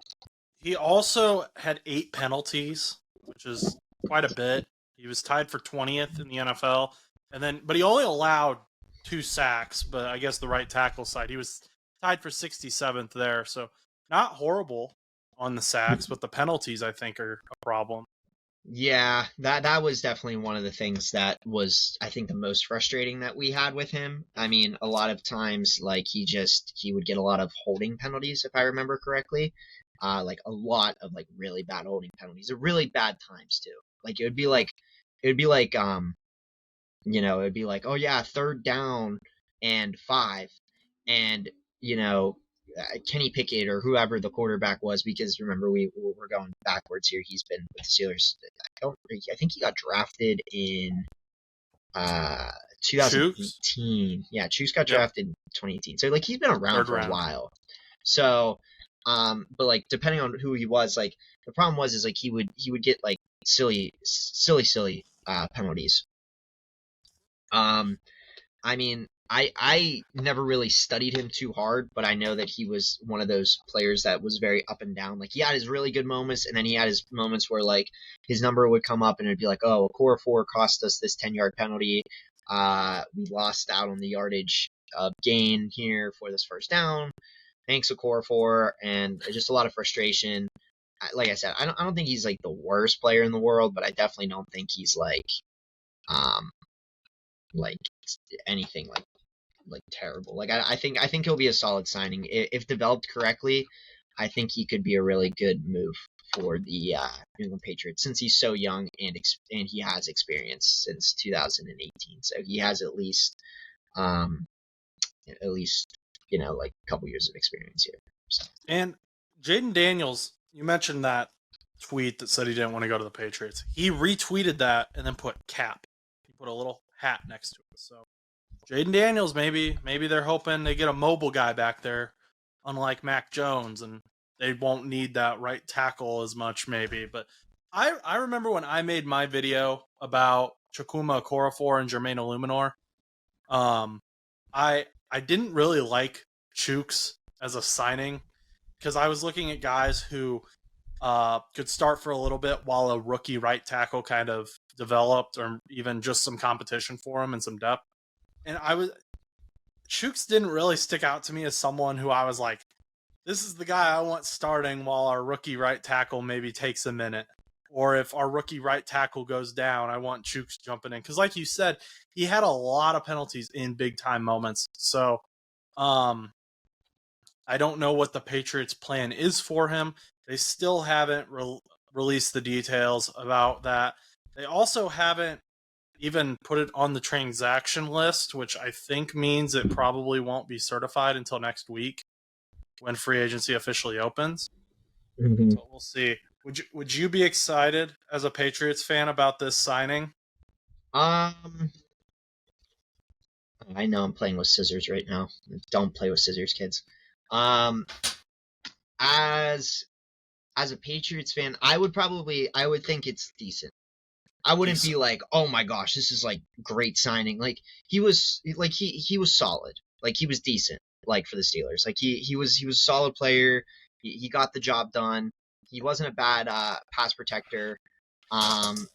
also had 8 penalties, which is quite a bit. He was tied for 20th in the NFL, but he only allowed 2 sacks. But I guess the right tackle side, he was tied for 67th there. So not horrible on the sacks, but the penalties I think are a problem. yeah, that was definitely one of the things that was, I think, the most frustrating that we had with him. I mean, a lot of times, like he would get a lot of holding penalties, if I remember correctly. Like a lot of like really bad holding penalties, at really bad times too. Like it would be like, you know, it'd be like, oh yeah, 3rd down and 5, and you know, Kenny Pickett or whoever the quarterback was, because remember we're going backwards here. He's been with the Steelers. I think he got drafted in 2018. Yeah, Chus got drafted in 2018. So like he's been around for a while. So but like depending on who he was, like the problem is like he would get like silly penalties. I mean, I never really studied him too hard, but I know that he was one of those players that was very up and down. Like he had his really good moments, and then he had his moments where like his number would come up and it'd be like, oh, Okorafor cost us this 10-yard penalty. We lost out on the yardage gain here for this 1st down. Thanks, Okorafor, and just a lot of frustration. Like I said, I don't think he's like the worst player in the world, but I definitely don't think he's like anything like terrible. Like I think he'll be a solid signing if developed correctly. I think he could be a really good move for the New England Patriots since he's so young and he has experience since 2018. So he has at least you know, like a couple years of experience here. So. And Jaden Daniels, you mentioned that tweet that said he didn't want to go to the Patriots. He retweeted that and then put cap. He put a little hat next to it. So Jaden Daniels, maybe they're hoping they get a mobile guy back there, unlike Mac Jones, and they won't need that right tackle as much, maybe. But I remember when I made my video about Chukwuma Okorafor and Jermaine Illuminor, I didn't really like Chooks as a signing because I was looking at guys who could start for a little bit while a rookie right tackle kind of developed, or even just some competition for him and some depth. And Chooks didn't really stick out to me as someone who I was like, this is the guy I want starting while our rookie right tackle maybe takes a minute. Or if our rookie right tackle goes down, I want Chooks jumping in. Because like you said, he had a lot of penalties in big time moments. So I I don't know what the Patriots' plan is for him. They still haven't released the details about that. They also haven't even put it on the transaction list, which I think means it probably won't be certified until next week when free agency officially opens. Mm-hmm. So we'll see. Would you be excited as a Patriots fan about this signing? I know I'm playing with scissors right now. Don't play with scissors, kids. Um, as as a Patriots fan, I would think it's decent. I wouldn't be like, oh my gosh, this is like great signing. Like he was solid. Like he was decent. Like for the Steelers, like he was a solid player. He got the job done. He wasn't a bad pass protector. Um,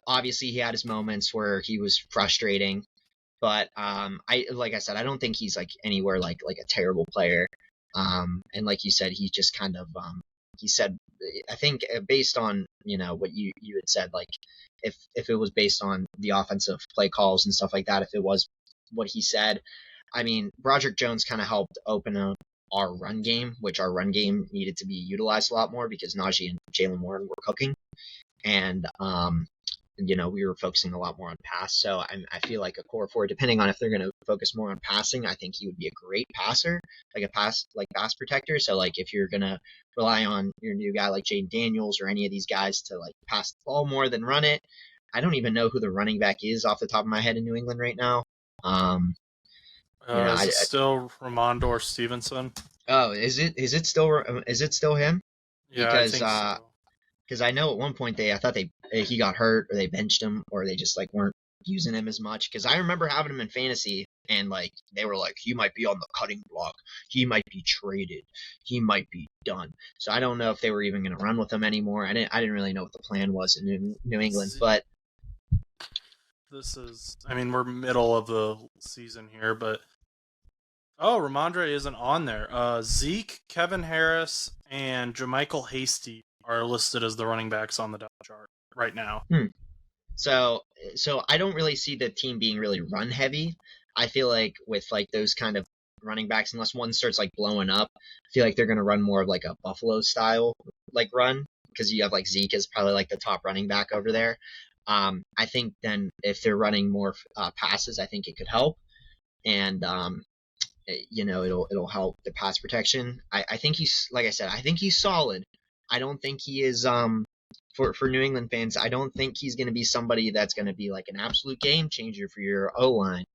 Obviously he had his moments where he was frustrating, but I like I said, I don't think he's like anywhere like a terrible player. And like you said, he just kind of he said, I think based on what you had said, like if it was based on the offensive play calls and stuff like that, if it was what he said, I mean, Broderick Jones kind of helped open up our run game, which our run game needed to be utilized a lot more because Najee and Jalen Warren were cooking, and we were focusing a lot more on pass. So I feel like Okorafor, depending on if they're going to focus more on passing, I think he would be a great passer, like a pass protector. So like if you're going to rely on your new guy like Jaden Daniels or any of these guys to like pass the ball more than run it. I don't even know who the running back is off the top of my head in New England right now. Is it still Ramondre Stevenson? Oh, is it still him? Yeah, because I think so. Because I know at one point I thought he got hurt or they benched him or they just like weren't using him as much. Because I remember having him in fantasy and like they were like, he might be on the cutting block, he might be traded, he might be done. So I don't know if they were even going to run with him anymore. I didn't really know what the plan was in New England, but we're middle of the season here, but Ramondre isn't on there. Zeke, Kevin Harris, and Jermichael Hasty are listed as the running backs on the depth chart right now. So I don't really see the team being really run heavy. I feel like with like those kind of running backs, unless one starts like blowing up, I feel like they're going to run more of like a Buffalo style like run because you have like Zeke is probably like the top running back over there. I think then if they're running more passes, I think it could help, and it'll help the pass protection. I think he's, like I said, I think he's solid. I don't think he is for New England fans, I don't think he's going to be somebody that's going to be like an absolute game changer for your O-line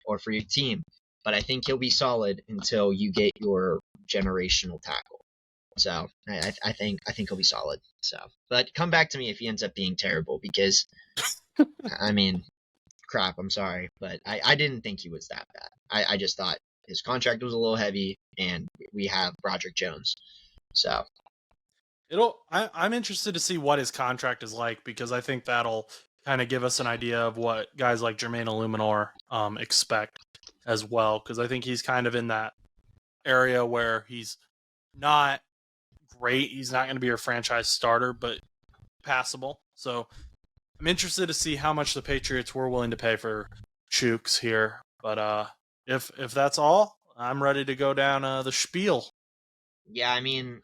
or for your team. But I think he'll be solid until you get your generational tackle. So I think he'll be solid. So, but come back to me if he ends up being terrible because, I mean, crap. I'm sorry, but I didn't think he was that bad. I just thought his contract was a little heavy, and we have Broderick Jones. So I'm interested to see what his contract is like because I think that'll kind of give us an idea of what guys like Jermaine Illuminor expect as well. Because I think he's kind of in that area where he's not great. He's not going to be your franchise starter, but passable. So I'm interested to see how much the Patriots were willing to pay for Chooks here. But if that's all, I'm ready to go down the spiel. Yeah, I mean,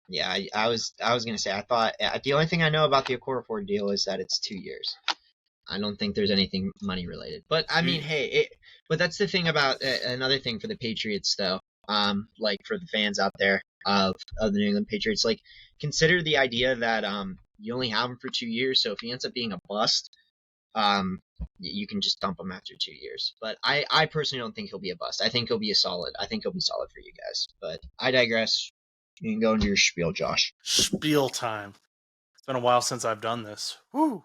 yeah, I was gonna say I thought the only thing I know about the Okorafor deal is that it's 2 years. I don't think there's anything money related. But I mean, hey, but that's the thing about another thing for the Patriots though. Like for the fans out there of the New England Patriots, like consider the idea that you only have him for 2 years. So if he ends up being a bust, you can just dump him after 2 years. But I personally don't think he'll be a bust. I think he'll be solid for you guys. But I digress. You can go into your spiel, Josh. Spiel time. It's been a while since I've done this. Woo!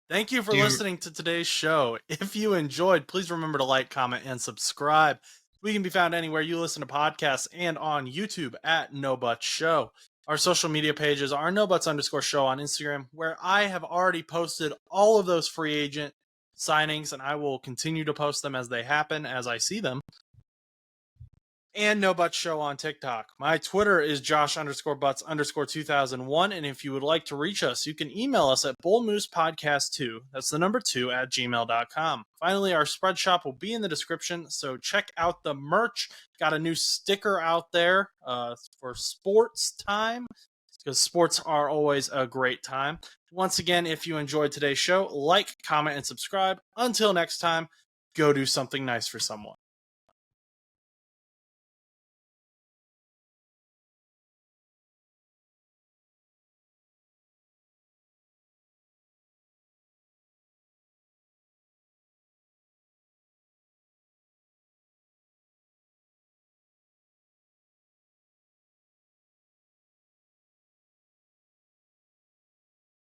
Thank you for listening to today's show. If you enjoyed, please remember to like, comment, and subscribe. We can be found anywhere you listen to podcasts and on YouTube at No Buts Show. Our social media pages are NoButs_show on Instagram, where I have already posted all of those free agent signings, and I will continue to post them as they happen, as I see them. and No Butts Show on TikTok. My Twitter is Josh_Butts_2001. And if you would like to reach us, you can email us at bullmoosepodcast2. That's the number 2 at gmail.com. Finally, our spread shop will be in the description, so check out the merch. Got a new sticker out there for sports time, because sports are always a great time. Once again, if you enjoyed today's show, like, comment, and subscribe. Until next time, go do something nice for someone.